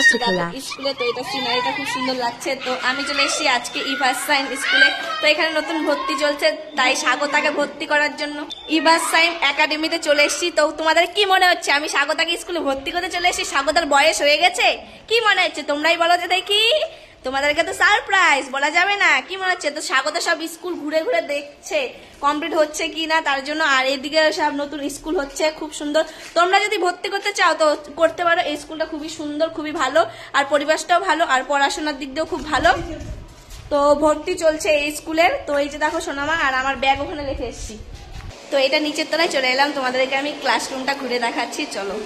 স্কুলে। তো এটা সিনারিটা খুব সুন্দর লাগছে। তো আমি চলে এসেছি আজকে ইভারসাইন স্কুলে। তো এখানে নতুন ভর্তি চলছে, তাই স্বাগতাকে ভর্তি করার জন্য ইভারসাইন একাডেমিতে চলে এসেছি। তো তোমাদের কি মনে হচ্ছে আমি স্বাগতাকে স্কুলে ভর্তি করতে চলে এসেছি? স্বাগতার বয়স হয়ে গেছে? কি মনে হচ্ছে তোমরাই বলো তো দেখি। তোমাদেরকে তো সারপ্রাইজ বলা যাবে না। কি মনে হচ্ছে? তো স্বাগত সব স্কুল ঘুরে ঘুরে দেখছে কমপ্লিট হচ্ছে কি না তার জন্য। আর এদিকে সব নতুন স্কুল হচ্ছে, খুব সুন্দর। তোমরা যদি ভর্তি করতে চাও তো করতে পারো। এই স্কুলটা খুবই সুন্দর, খুবই ভালো, আর পরিবেশটাও ভালো, আর পড়াশোনার দিক দিয়েও খুব ভালো। তো ভর্তি চলছে এই স্কুলের। তো এই যে দেখো সোনামা, আর আমার ব্যাগ ওখানে রেখে এসেছি। তো এটা নিচের তলায় চলে এলাম, তোমাদেরকে আমি ক্লাসরুমটা ঘুরে দেখাচ্ছি, চলো।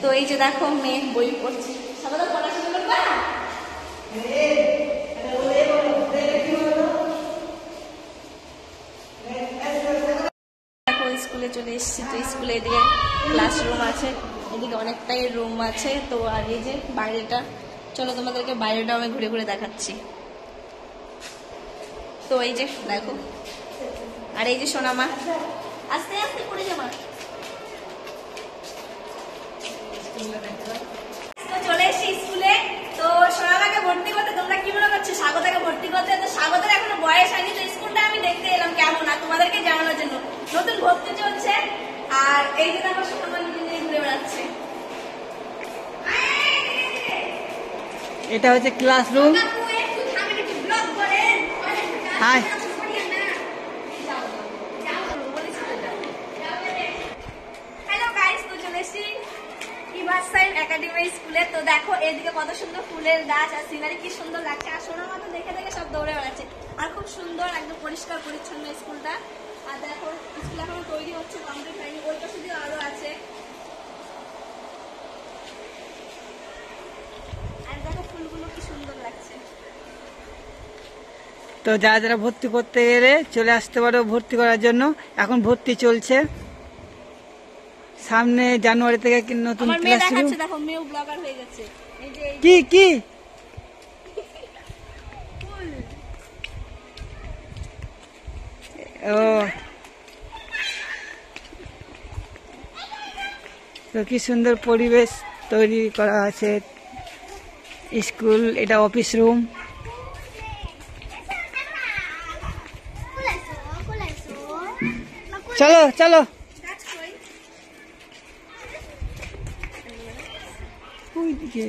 তো এই যে দেখো মেয়ে বই পড়ছে। সবাই তো পড়াশোনা করবা? দেখো স্কুলে চলে এসেছি। তো স্কুলে এদিকে ক্লাসরুম আছে, এদিকে অনেকটাই রুম আছে। তো আর এই যে বাইরেটা, চলো তোমাদেরকে বাইরেটা আমি ঘুরে ঘুরে দেখাচ্ছি। তো এই যে দেখো, আর এই যে সোনামা, আস্তে আস্তে পড়ে যাবা। চলে এসেছি স্কুলে। তো সোনামাকে ভর্তি করতে, তোমরা কি মনে করছো স্বাগতাকে ভর্তি করতে? তো স্বাগতের এখনো বয়স হয়নি। তো স্কুলটা আমি দেখতে এলাম কেমন, আর তোমাদেরকে জানানোর জন্য। নতুন ভর্তি চলছে, আর এই যে দেখো সোনামা নিজে নিজে ঘুরে বেড়াচ্ছে। এটা হচ্ছে ক্লাসরুম। হাই, হ্যালো গাইস, তো চলে এসেছি ইভারসাইন একাডেমি স্কুলে। তো দেখো এদিকে কত সুন্দর ফুলের গাছ আর সিনারি, কি সুন্দর লাগছে। আর সোনামা তো দেখে দেখে সব দৌড়ে বেড়াচ্ছে। আর খুব সুন্দর, একদম পরিষ্কার পরিচ্ছন্ন স্কুলটা। আর দেখো স্কুল এখনো তৈরি হচ্ছে, কমপ্লিট হয়নি। ওই পাশে দিয়ে আরো আছে। আর দেখো ফুলগুলো কি সুন্দর লাগছে। তো যারা যারা ভর্তি করতে গেলে চলে আসতে পারো ভর্তি করার জন্য। এখন ভর্তি চলছে, সামনে জানুয়ারি থেকে নতুন আমার মেয়ে ক্লাস শুরু। দেখাচ্ছে, দেখো মেয়েও ব্লগার হয়ে গেছে। এই যে কি কি ও, তো কি সুন্দর পরিবেশ তৈরি করা আছে স্কুল। এটা অফিস রুম। চলো চলো, ওইদিকে